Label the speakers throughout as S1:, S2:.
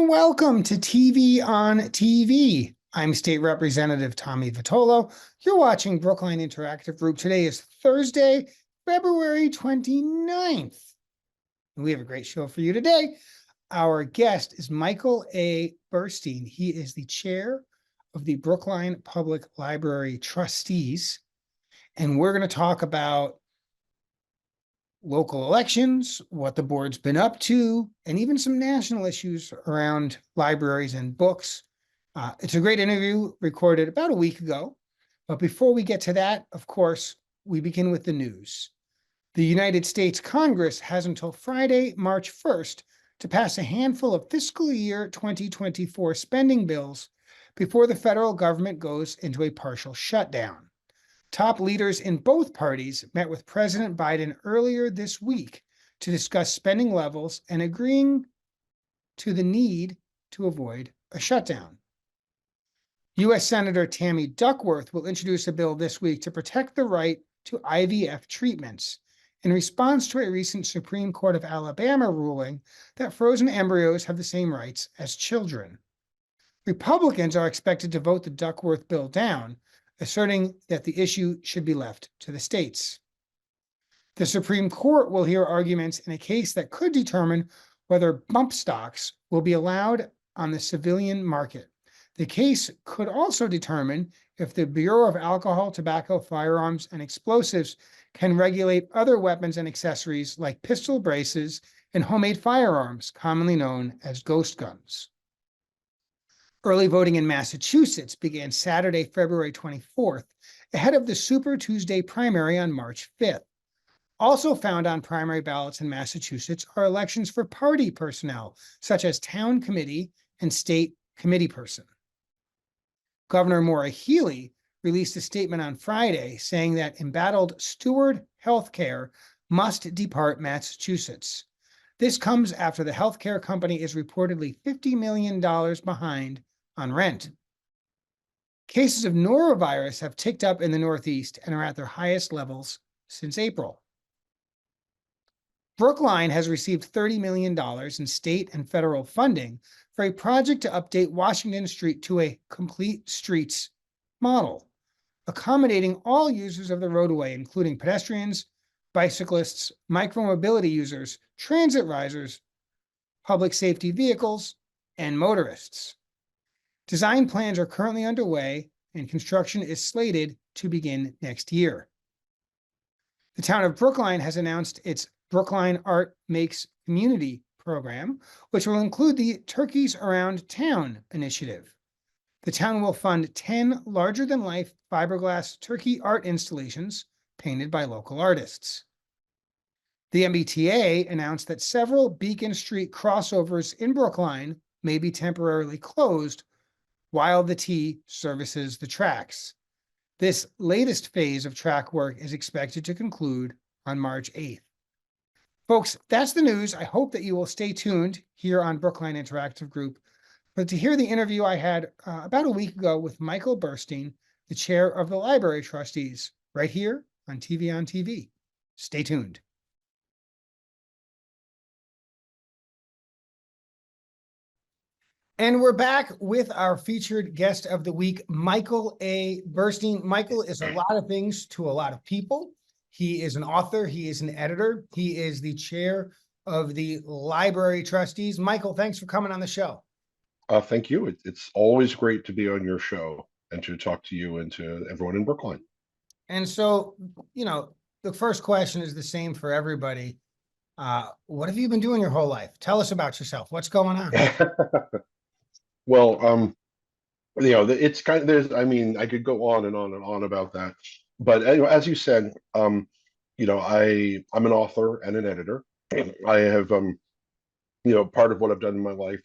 S1: and welcome to TV on TV. I'm State Representative Tommy Vitolo. You're watching Brookline Interactive Group. Today is Thursday, February 29th. And we have a great show for you today. Our guest is Michael A. Burstein. He is the chair of the Brookline Public Library Trustees. And we're going to talk about local elections, what the board's been up to, and even some national issues around libraries and books. It's a great interview recorded about a week ago. But before we get to that, of course, we begin with the news. The United States Congress has until Friday, March 1st, to pass a handful of fiscal year 2024 spending bills before the federal government goes into a partial shutdown. Top leaders in both parties met with President Biden earlier this week to discuss spending levels and agreeing to the need to avoid a shutdown. U.S. Senator Tammy Duckworth will introduce a bill this week to protect the right to IVF treatments in response to a recent Supreme Court of Alabama ruling that frozen embryos have the same rights as children. Republicans are expected to vote the Duckworth bill down, asserting that the issue should be left to the states. The Supreme Court will hear arguments in a case that could determine whether bump stocks will be allowed on the civilian market. The case could also determine if the Bureau of Alcohol, Tobacco, Firearms, and Explosives can regulate other weapons and accessories like pistol braces and homemade firearms, commonly known as ghost guns. Early voting in Massachusetts began Saturday, February 24th, ahead of the Super Tuesday primary on March 5th. Also found on primary ballots in Massachusetts are elections for party personnel, such as town committee and state committee person. Governor Maura Healey released a statement on Friday saying that embattled Steward Healthcare must depart Massachusetts. This comes after the healthcare company is reportedly $50 million behind on rent. Cases of norovirus have ticked up in the Northeast and are at their highest levels since April. Brookline has received $30 million in state and federal funding for a project to update Washington Street to a complete streets model, accommodating all users of the roadway, including pedestrians, bicyclists, micromobility users, transit risers, public safety vehicles, and motorists. Design plans are currently underway, and construction is slated to begin next year. The town of Brookline has announced its Brookline Art Makes Community program, which will include the Turkeys Around Town initiative. The town will fund 10 larger-than-life fiberglass turkey art installations painted by local artists. The MBTA announced that several Beacon Street crossovers in Brookline may be temporarily closed while the T services the tracks. This latest phase of track work is expected to conclude on March 8th. Folks, that's the news. I hope that you will stay tuned here on Brookline Interactive Group. But to hear the interview I had about a week ago with Michael Burstein, the chair of the Library Trustees, right here on TV on TV. Stay tuned. And we're back with our featured guest of the week, Michael A. Burstein. Michael is a lot of things to a lot of people. He is an author. He is an editor. He is the chair of the Library Trustees. Michael, thanks for coming on the show.
S2: Thank you. It's always great to be on your show and to talk to you and to everyone in Brookline.
S1: And so, the first question is the same for everybody. What have you been doing your whole life? Tell us about yourself. What's going on?
S2: Well, it's kind of I could go on and on and on about that. But anyway, as you said, I'm an author and an editor. I have, part of what I've done in my life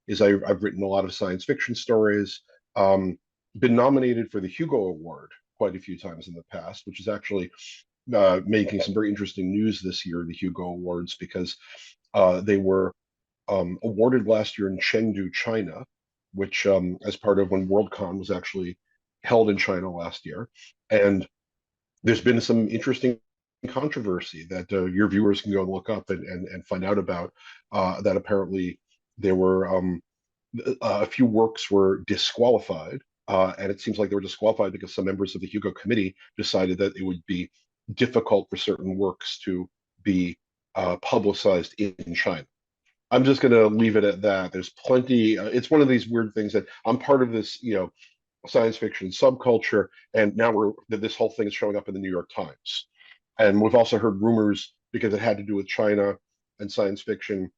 S2: is I've written a lot of science fiction stories, been nominated for the Hugo Award quite a few times in the past, which is actually making some very interesting news this year, the Hugo Awards, because they were awarded last year in Chengdu, China, which as part of when Worldcon was actually held in China last year. And there's been some interesting controversy that your viewers can go and look up and find out about, that apparently there were a few works were disqualified, and it seems like they were disqualified because some members of the Hugo Committee decided that it would be difficult for certain works to be publicized in China. I'm just going to leave it at that. There's plenty. It's one of these weird things that I'm part of this, science fiction subculture, and now this whole thing is showing up in the New York Times, and we've also heard rumors because it had to do with China and science fiction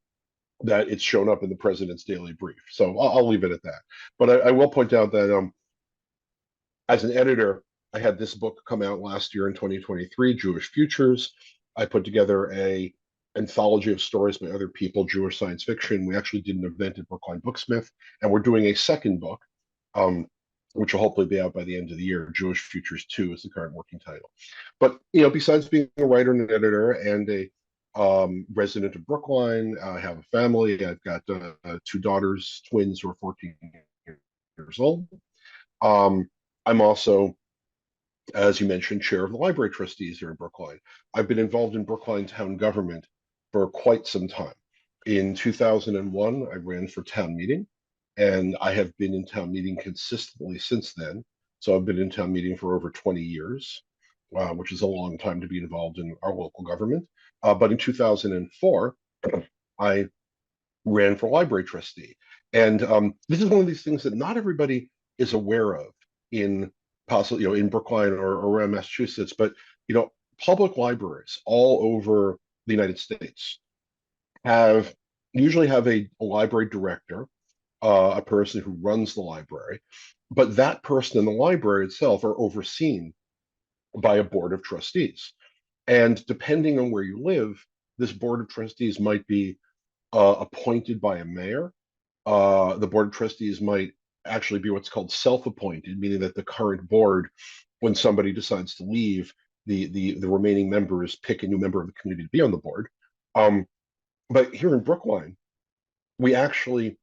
S2: that it's shown up in the president's daily brief. So I'll leave it at that. But I will point out that as an editor, I had this book come out last year in 2023, Jewish Futures. I put together a anthology of stories by other people, Jewish science fiction. We actually did an event at Brookline Booksmith, and we're doing a second book, um, which will hopefully be out by the end of the year. Jewish Futures 2 is the current working title. But besides being a writer and an editor and a resident of Brookline, I have a family. I've got two daughters, twins who are 14 years old. I'm also, as you mentioned, chair of the Library Trustees here in Brookline. I've been involved in Brookline town government for quite some time. In 2001, I ran for town meeting, and I have been in town meeting consistently since then. So I've been in town meeting for over 20 years, which is a long time to be involved in our local government. But in 2004, I ran for library trustee. And this is one of these things that not everybody is aware of in possibly, in Brookline or around Massachusetts, but public libraries all over the United States have usually have a library director, a person who runs the library, but that person in the library itself are overseen by a board of trustees. And depending on where you live, this board of trustees might be appointed by a mayor. The board of trustees might actually be what's called self-appointed, meaning that the current board, when somebody decides to leave, the remaining members pick a new member of the community to be on the board. But here in Brookline, we actually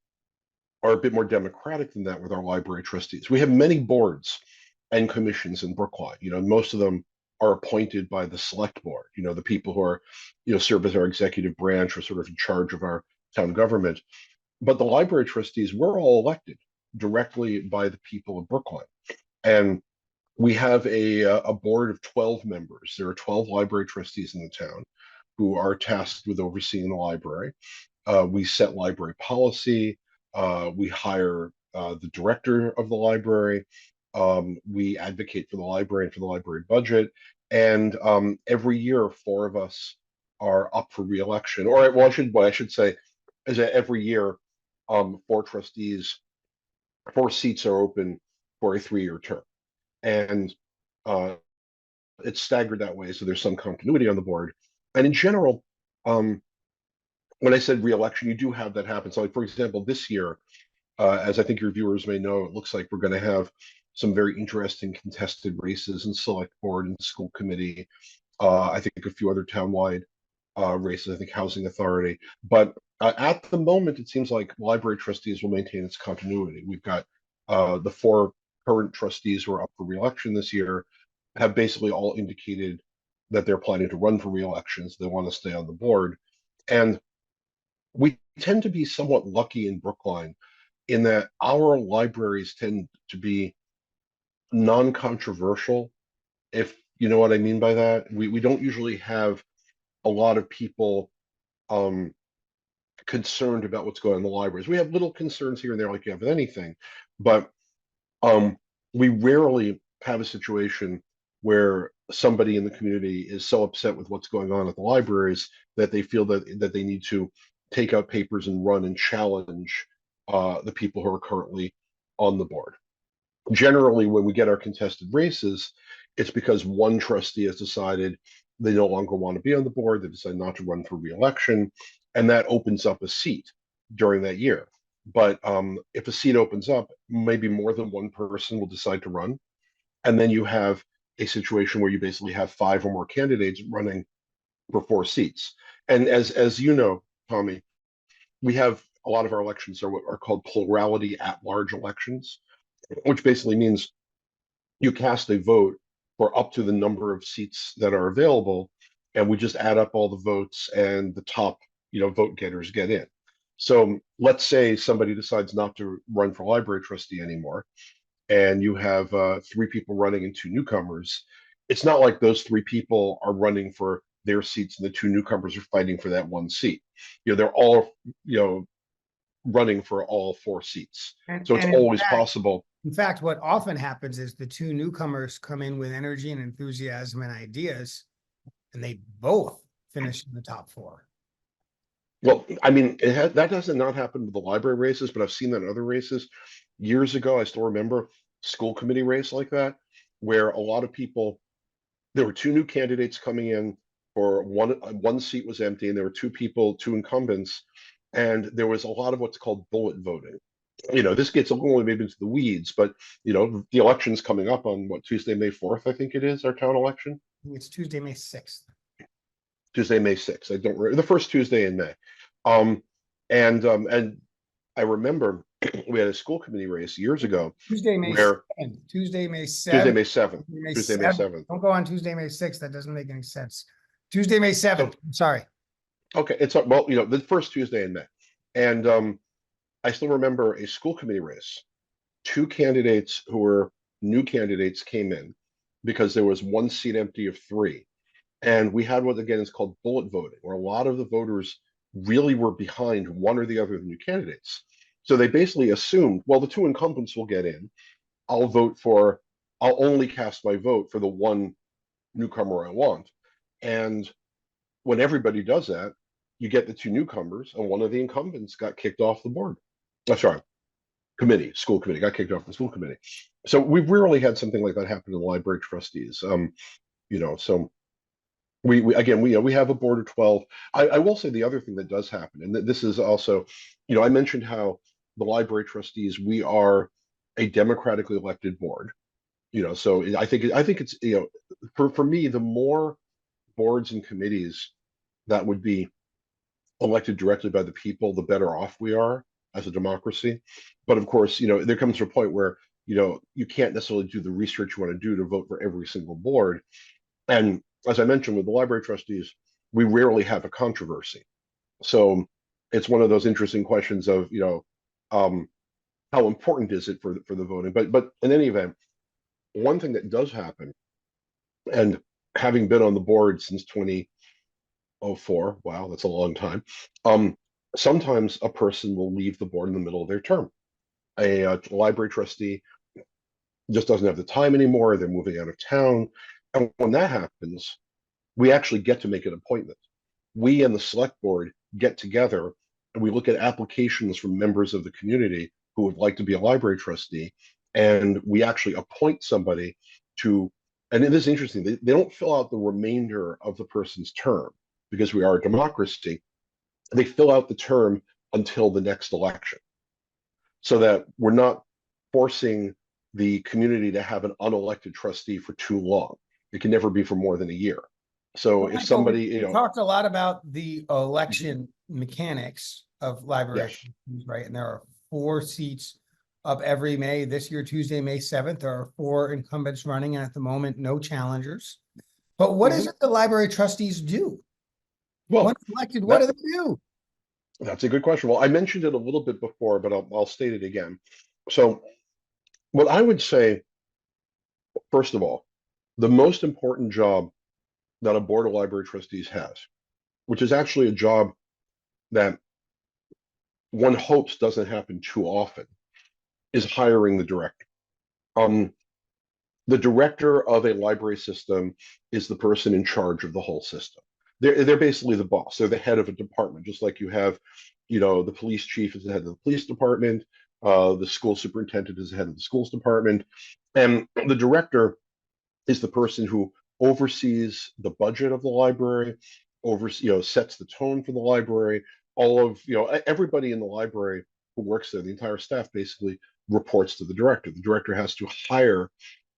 S2: are a bit more democratic than that with our library trustees. We have many boards and commissions in Brookline. Most of them are appointed by the select board, the people who are, serve as our executive branch or sort of in charge of our town government. But the library trustees, we're all elected directly by the people of Brookline. And we have a board of 12 members. There are 12 library trustees in the town who are tasked with overseeing the library. We set library policy. We hire the director of the library. We advocate for the library and for the library budget. And every year, four of us are up for reelection. Or, well, I should say, is that every year, four trustees, four seats are open for a 3-year term. And it's staggered that way, so there's some continuity on the board. And in general, when I said reelection, you do have that happen. So, like, for example, this year, as I think your viewers may know, it looks like we're going to have some very interesting contested races in select board and school committee. I think a few other townwide races, I think housing authority. But at the moment, it seems like library trustees will maintain its continuity. We've got the four current trustees who are up for reelection this year have basically all indicated that they're planning to run for reelections. They want to stay on the board. And we tend to be somewhat lucky in Brookline in that our libraries tend to be non-controversial, if you know what I mean by that. We don't usually have a lot of people concerned about what's going on in the libraries. We have little concerns here and there, like you have with anything, but we rarely have a situation where somebody in the community is so upset with what's going on at the libraries that they feel that they need to take out papers and run and challenge the people who are currently on the board. Generally, when we get our contested races, it's because one trustee has decided they no longer want to be on the board, they decide not to run for reelection, and that opens up a seat during that year. But if a seat opens up, maybe more than one person will decide to run. And then you have a situation where you basically have 5 or more candidates running for 4 seats. And as you know, Tommy, we have a lot of our elections are called plurality at large elections, which basically means you cast a vote for up to the number of seats that are available, and we just add up all the votes and the top, vote getters get in. So let's say somebody decides not to run for library trustee anymore, and you have three people running and two newcomers. It's not like those three people are running for their seats and the two newcomers are fighting for that one seat. They're all, running for all four seats. So it's
S1: And
S2: always possible.
S1: in fact, what often happens is the two newcomers come in with energy and enthusiasm and ideas, and they both finish in the top four.
S2: Well, I mean, that doesn't not happen with the library races, but I've seen that in other races. Years ago, I still remember school committee race like that, where a lot of people, there were two new candidates coming in for one seat was empty, and there were two incumbents, and there was a lot of what's called bullet voting. This gets a little maybe into the weeds, but the election's coming up on what, Tuesday, May 4th, I think it is, our town election.
S1: I think it's Tuesday, May 6th.
S2: Tuesday, May 6th. I don't remember the first Tuesday in May. And I remember we had a school committee race years ago
S1: Tuesday, May
S2: where
S1: 7th. Tuesday, May 7th.
S2: Tuesday, May 7th.
S1: May
S2: Tuesday, May
S1: 7th.
S2: 7th.
S1: Don't go on Tuesday, May 6th. That doesn't make any sense. Tuesday, May 7th. I'm sorry.
S2: Okay, it's well, the first Tuesday in May. And I still remember a school committee race. Two candidates who were new candidates came in because there was one seat empty of three. And we had what again is called bullet voting, where a lot of the voters really were behind one or the other of the new candidates. So they basically assumed, well, the two incumbents will get in. I'll only cast my vote for the one newcomer I want. And when everybody does that, you get the two newcomers, and one of the incumbents got kicked off the board. Sorry, school committee got kicked off the school committee. So we've rarely had something like that happen to the library trustees. So we again we have a board of 12. I will say the other thing that does happen, and this is also, I mentioned how the library trustees, we are a democratically elected board. So I think it's, for me, the more boards and committees that would be elected directly by the people, the better off we are as a democracy. But of course, there comes to a point where you can't necessarily do the research you want to do to vote for every single board. And as I mentioned with the library trustees, we rarely have a controversy. So it's one of those interesting questions of, how important is it for the voting? But in any event, one thing that does happen, and having been on the board since 2004, wow, that's a long time. Sometimes a person will leave the board in the middle of their term. A library trustee just doesn't have the time anymore. They're moving out of town. And when that happens, we actually get to make an appointment. We and the select board get together and we look at applications from members of the community who would like to be a library trustee. And we actually appoint somebody to, and it is interesting, they don't fill out the remainder of the person's term because we are a democracy. They fill out the term until the next election so that we're not forcing the community to have an unelected trustee for too long. It can never be for more than a year. So if somebody,
S1: we talked a lot about the election mechanics of library,
S2: yes,
S1: right? And there are 4 seats up every May. This year, Tuesday, May 7th, there are 4 incumbents running, and at the moment, no challengers. But what is it the library trustees do?
S2: well,
S1: Once elected, what do they do?
S2: That's a good question. Well, I mentioned it a little bit before, but I'll state it again. So what I would say, first of all, the most important job that a board of library trustees has, which is actually a job that one hopes doesn't happen too often, is hiring the director. Um, the director of a library system is the person in charge of the whole system. They're basically the boss. They're the head of a department, just like you have, the police chief is the head of the police department, the school superintendent is the head of the schools department, and the director is the person who oversees the budget of the library, sets the tone for the library. All of everybody in the library who works there, the entire staff basically reports to the director. The director has to hire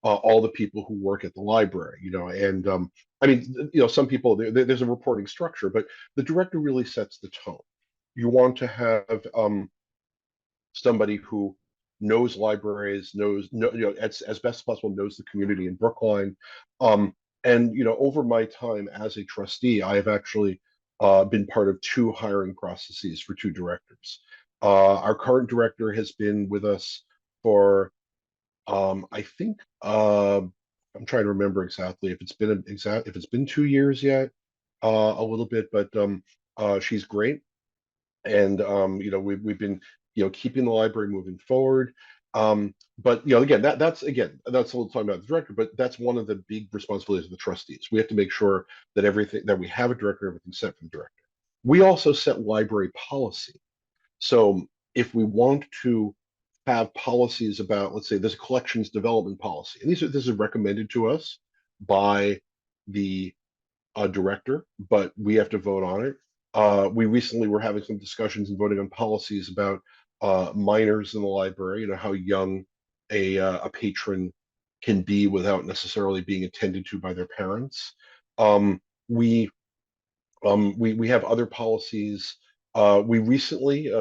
S2: all the people who work at the library, and I mean, some people there's a reporting structure, but the director really sets the tone. You want to have somebody who knows libraries, as best as possible, knows the community in Brookline. And over my time as a trustee, I have actually been part of two hiring processes for two directors. Our current director has been with us for, I think, I'm trying to remember exactly if it's been 2 years yet, a little bit, but she's great. And we've been keeping the library moving forward. But again, that's all talking about the director, but that's one of the big responsibilities of the trustees. We have to make sure that everything that we have a director, everything's set for the director. We also set library policy. So if we want to have policies about, let's say, there's a collections development policy, and this is recommended to us by the director, but we have to vote on it. We recently were having some discussions and voting on policies about minors in the library, how young a patron can be without necessarily being attended to by their parents. Um, we we have other policies. We recently,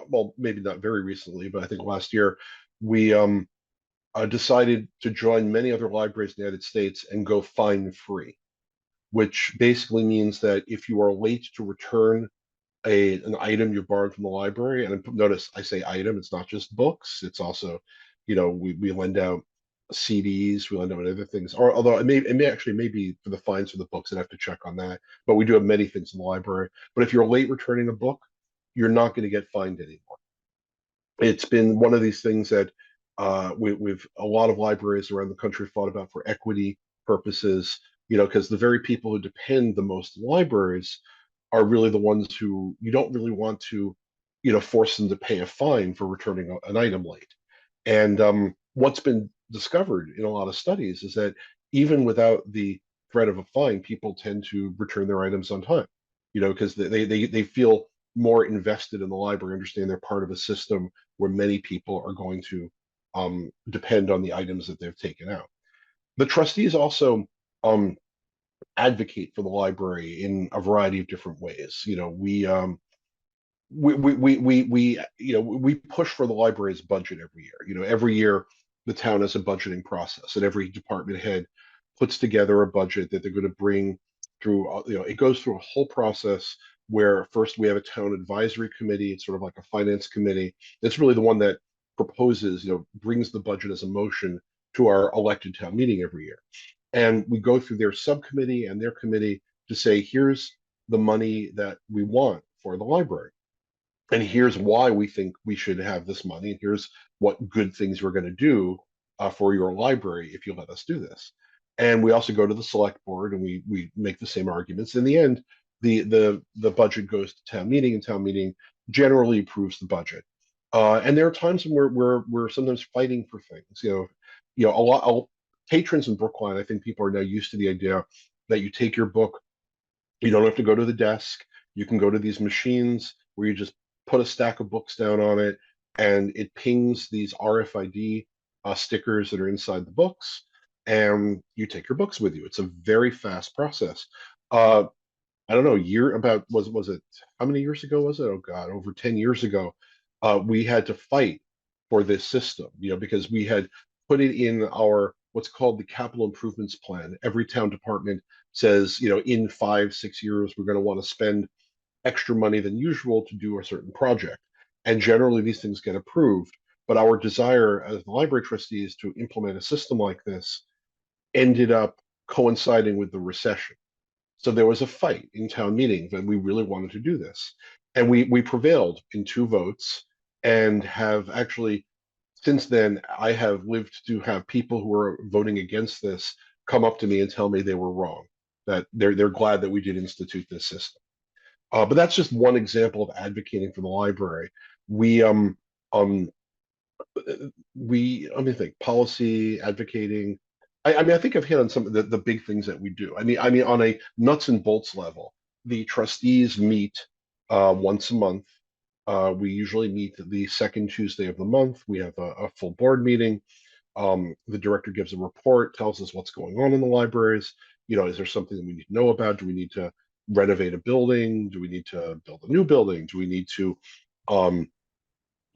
S2: well, maybe not very recently, but I think last year, we decided to join many other libraries in the United States and go fine free, which basically means that if you are late to return an item you borrowed from the library, and notice I say item, it's not just books, it's also, we lend out CDs, we lend out other things, or although it may actually maybe for the fines for the books, I'd have to check on that. But we do have many things in the library. But if you're late returning a book, you're not going to get fined anymore. It's been one of these things that we've a lot of libraries around the country thought about for equity purposes, because the very people who depend the most on libraries are really the ones who you don't really want to, force them to pay a fine for returning an item late. And what's been discovered in a lot of studies is that even without the threat of a fine, people tend to return their items on time, because they feel more invested in the library, understand they're part of a system where many people are going to depend on the items that they've taken out. The trustees also um, advocate for the library in a variety of different ways. We push for the library's budget every year. Every year the town has a budgeting process, and every department head puts together a budget that they're going to bring through. It goes through a whole process where first we have a town advisory committee. It's sort of like a finance committee. It's really the one that proposes, brings the budget as a motion to our elected town meeting every year. And we go through their subcommittee and their committee to say, here's the money that we want for the library, and here's why we think we should have this money, and here's what good things we're going to do for your library if you let us do this. And we also go to the select board and we make the same arguments. In the end, the budget goes to town meeting, and town meeting generally approves the budget. And there are times when we're sometimes fighting for things. A lot of patrons in Brookline, I think people are now used to the idea that you take your book, you don't have to go to the desk. You can go to these machines where you just put a stack of books down on it, and it pings these RFID stickers that are inside the books, and you take your books with you. It's a very fast process. Uh, I don't know, year about was it how many years ago was it? Oh God, over 10 years ago, we had to fight for this system, because we had put it in our what's called the capital improvements plan. Every town department says, in 5, 6 years, we're going to want to spend extra money than usual to do a certain project. And generally these things get approved. But our desire as the library trustees to implement a system like this ended up coinciding with the recession. So there was a fight in town meeting that we really wanted to do this. And we prevailed in 2 votes, and have actually, since then, I have lived to have people who are voting against this come up to me and tell me they were wrong, that they're glad that we did institute this system. But that's just one example of advocating for the library. We um let me think, policy advocating. I think I've hit on some of the big things that we do. I mean on a nuts and bolts level, the trustees meet once a month. We usually meet the second Tuesday of the month. We have a full board meeting. The director gives a report, tells us what's going on in the libraries. Is there something that we need to know about? Do we need to renovate a building? Do we need to build a new building? Do we need to um,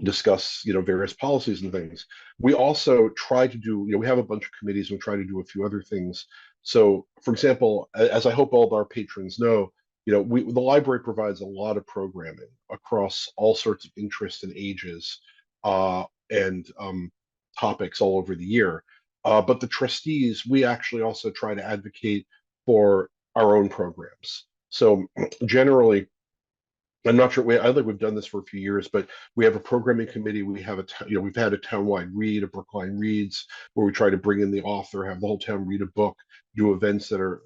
S2: discuss, various policies and things? We also try to do, we have a bunch of committees, and we try to do a few other things. So, for example, as I hope all of our patrons know, the library provides a lot of programming across all sorts of interests and ages, and topics all over the year. But the trustees, we actually also try to advocate for our own programs. So generally, I'm not sure. I think we've done this for a few years, but we have a programming committee. We have we've had a townwide read, a Brookline reads, where we try to bring in the author, have the whole town read a book, do events that are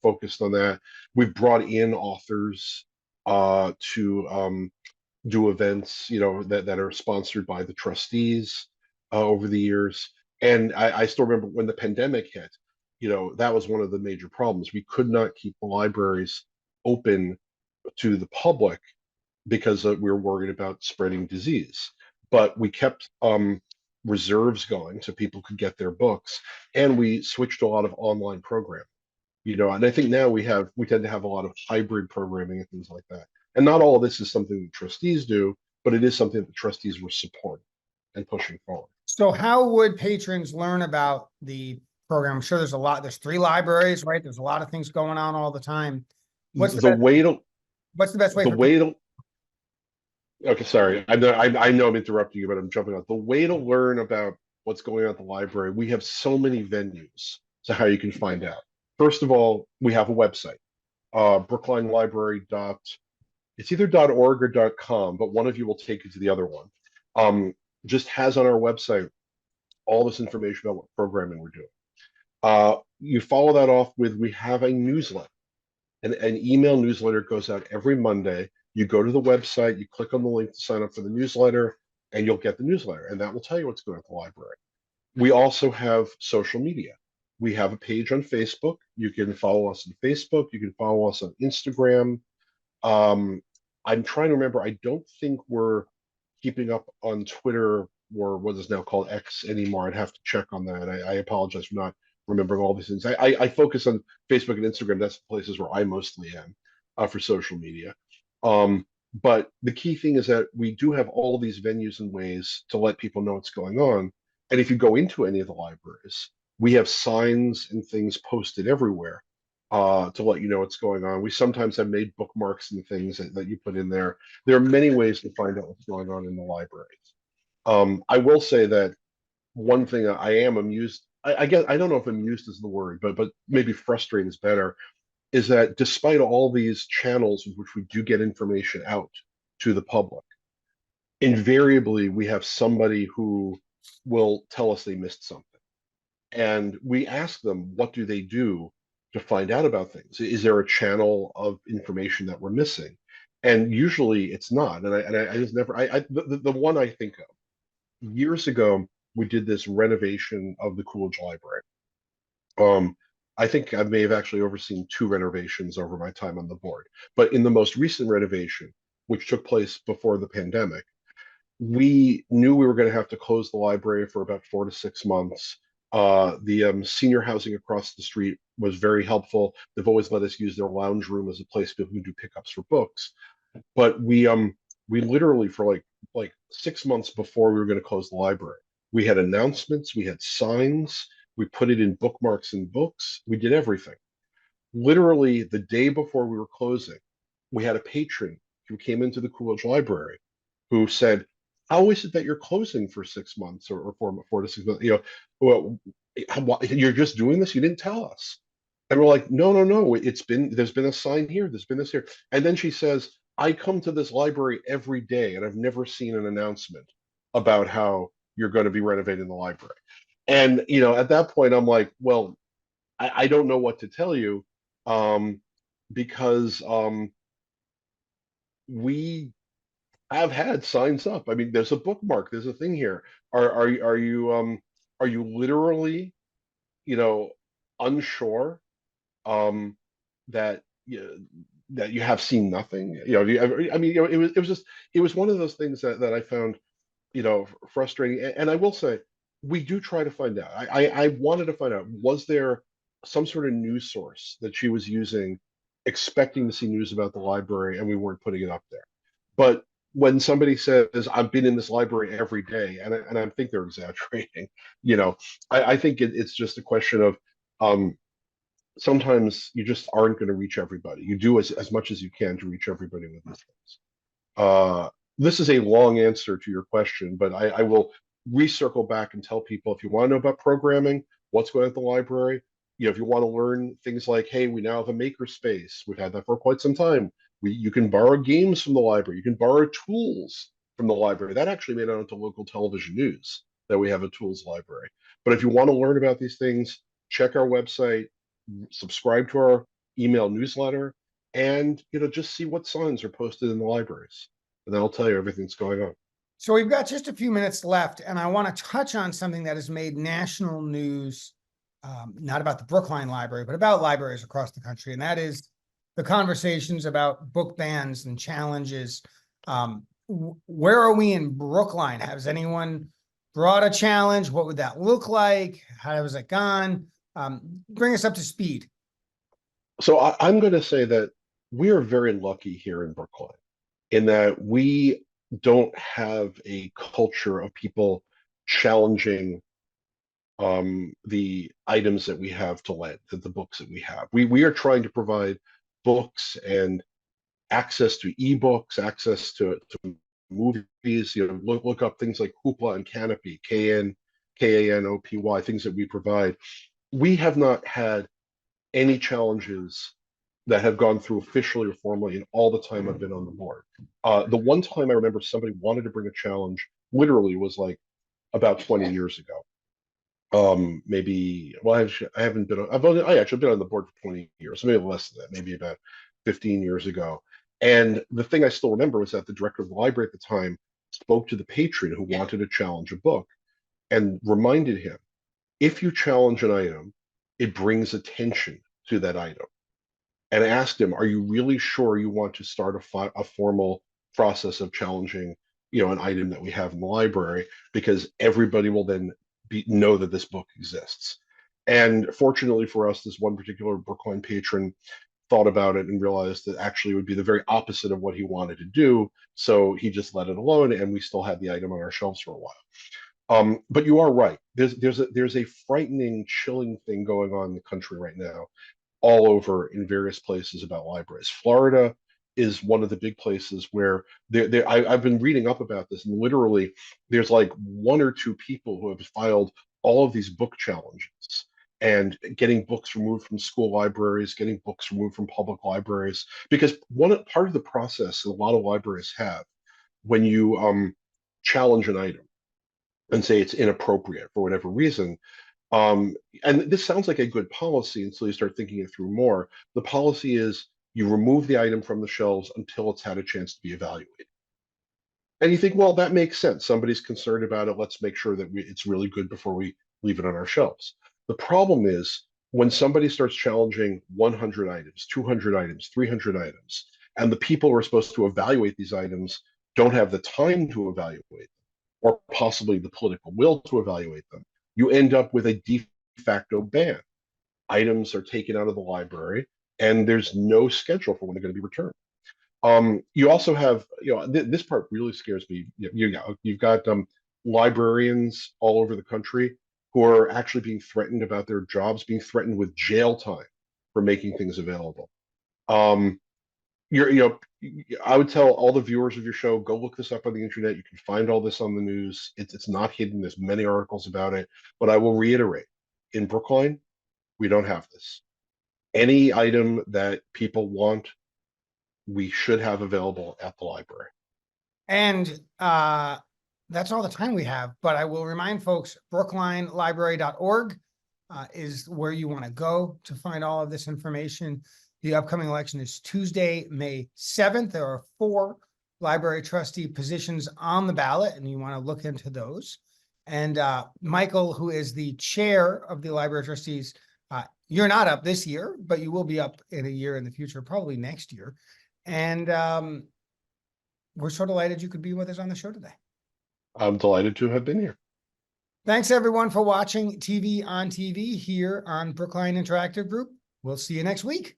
S2: focused on that. We've brought in authors to do events, that are sponsored by the trustees over the years. And I still remember when the pandemic hit, that was one of the major problems. We could not keep the libraries open to the public because we were worried about spreading disease. But we kept reserves going so people could get their books, and we switched to a lot of online programming. And I think now we tend to have a lot of hybrid programming and things like that. And not all of this is something the trustees do, but it is something that the trustees were supporting and pushing forward.
S1: So how would patrons learn about the program? I'm sure there's 3 libraries, right? There's a lot of things going on all the time. What's the
S2: The
S1: best,
S2: way to
S1: what's the best way
S2: the
S1: for people?
S2: way to Okay, sorry. I know I'm interrupting you, but I'm jumping on. The way to learn about what's going on at the library, we have so many venues to how you can find out. First of all, we have a website, Brookline Library dot. It's either .org or .com, but one of you will take you to the other one. Um, just has on our website all this information about what programming we're doing. You follow that off with we have a newsletter. An email newsletter goes out every Monday. You go to the website, you click on the link to sign up for the newsletter, and you'll get the newsletter, and that will tell you what's going on at the library. We also have social media. We have a page on Facebook. You can follow us on Facebook. You can follow us on Instagram. Um, I'm trying to remember. I don't think we're keeping up on Twitter or what is now called X anymore. I'd have to check on that. I apologize for not remembering all these things. I focus on Facebook and Instagram. That's the places where I mostly am for social media. But the key thing is that we do have all these venues and ways to let people know what's going on. And if you go into any of the libraries, we have signs and things posted everywhere to let you know what's going on. We sometimes have made bookmarks and things that you put in there. There are many ways to find out what's going on in the libraries. I will say that one thing I am amused, I guess I don't know if amused is the word, but maybe frustrated is better, is that despite all these channels in which we do get information out to the public, invariably we have somebody who will tell us they missed something. And we ask them, what do they do to find out about things? Is there a channel of information that we're missing? And usually it's not. And I just never, the one I think of years ago, we did this renovation of the Coolidge Library. I think I may have actually overseen 2 renovations over my time on the board. But in the most recent renovation, which took place before the pandemic, we knew we were going to have to close the library for about 4 to 6 months. The senior housing across the street was very helpful. They've always let us use their lounge room as a place people can do pickups for books. But we literally for like 6 months before we were going to close the library, we had announcements, we had signs, we put it in bookmarks and books, we did everything. Literally the day before we were closing, we had a patron who came into the Coolidge Library who said, "How is it that you're closing for 6 months or 4 to 6 months? Well, you're just doing this? You didn't tell us." And we're like, "No, no, no. There's been a sign here. There's been this here." And then she says, "I come to this library every day, and I've never seen an announcement about how you're going to be renovating the library." And at that point, I'm like, "Well, I don't know what to tell you, um, because we have had signs up. I mean, there's a bookmark. There's a thing here. Are you literally, you know, unsure um, that that you have seen nothing? I mean, it was one of those things that I found, frustrating. And I will say, we do try to find out. I wanted to find out, was there some sort of news source that she was using, expecting to see news about the library, and we weren't putting it up there. But when somebody says, "I've been in this library every day," and I think they're exaggerating, you know, I think it's just a question of, um, sometimes you just aren't going to reach everybody. You do as much as you can to reach everybody with these things. This is a long answer to your question, but I will recircle back and tell people if you want to know about programming, what's going on at the library, if you want to learn things like, hey, we now have a maker space. We've had that for quite some time. You can borrow games from the library. You can borrow tools from the library. That actually made it onto local television news that we have a tools library. But if you want to learn about these things, check our website, subscribe to our email newsletter, and just see what signs are posted in the libraries, and that'll tell you everything that's going on.
S1: So we've got just a few minutes left, and I want to touch on something that has made national news, not about the Brookline Library, but about libraries across the country, and that is the conversations about book bans and challenges. Where are we in Brookline? Has anyone brought a challenge? What would that look like? How has it gone? Bring us up to speed.
S2: So I'm going to say that we are very lucky here in Brookline in that we don't have a culture of people challenging the items that we have to lend, the books that we have. We are trying to provide books and access to ebooks, access to movies. Look up things like Hoopla and Canopy, Kanopy, things that we provide. We have not had any challenges that have gone through officially or formally in all the time I've been on the board. The one time I remember somebody wanted to bring a challenge literally was like about 20 years ago. Maybe, well, I haven't been, I actually been on the board for 20 years, maybe less than that, maybe about 15 years ago. And the thing I still remember was that the director of the library at the time spoke to the patron who wanted to challenge a book and reminded him, if you challenge an item, it brings attention to that item. And asked him, are you really sure you want to start a formal process of challenging, an item that we have in the library? Because everybody will then know that this book exists. And fortunately for us, this one particular Brookline patron thought about it and realized that actually it would be the very opposite of what he wanted to do. So he just let it alone, and we still had the item on our shelves for a while. But you are right. There's a frightening, chilling thing going on in the country right now, all over in various places about libraries. Florida is one of the big places where I've been reading up about this, and literally there's like one or two people who have filed all of these book challenges and getting books removed from school libraries, getting books removed from public libraries, because part of the process that a lot of libraries have when you challenge an item and say it's inappropriate for whatever reason, um, and this sounds like a good policy until you start thinking it through more. The policy is you remove the item from the shelves until it's had a chance to be evaluated. And you think, well, that makes sense. Somebody's concerned about it. Let's make sure that it's really good before we leave it on our shelves. The problem is when somebody starts challenging 100 items, 200 items, 300 items, and the people who are supposed to evaluate these items don't have the time to evaluate them, or possibly the political will to evaluate them, you end up with a de facto ban. Items are taken out of the library, and there's no schedule for when they're going to be returned. You also have, this part really scares me. You've got librarians all over the country who are actually being threatened about their jobs, being threatened with jail time for making things available. Um, I would tell all the viewers of your show, go look this up on the internet. You can find all this on the news. It's not hidden. There's many articles about it. But I will reiterate, in Brookline, we don't have this. Any item that people want, we should have available at the library.
S1: And that's all the time we have. But I will remind folks, brooklinelibrary.org is where you want to go to find all of this information. The upcoming election is Tuesday, May 7th. There are 4 library trustee positions on the ballot, and you want to look into those. And Michael, who is the chair of the library trustees, you're not up this year, but you will be up in a year in the future, probably next year. And we're so delighted you could be with us on the show today.
S2: I'm delighted to have been here.
S1: Thanks, everyone, for watching TV on TV here on Brookline Interactive Group. We'll see you next week.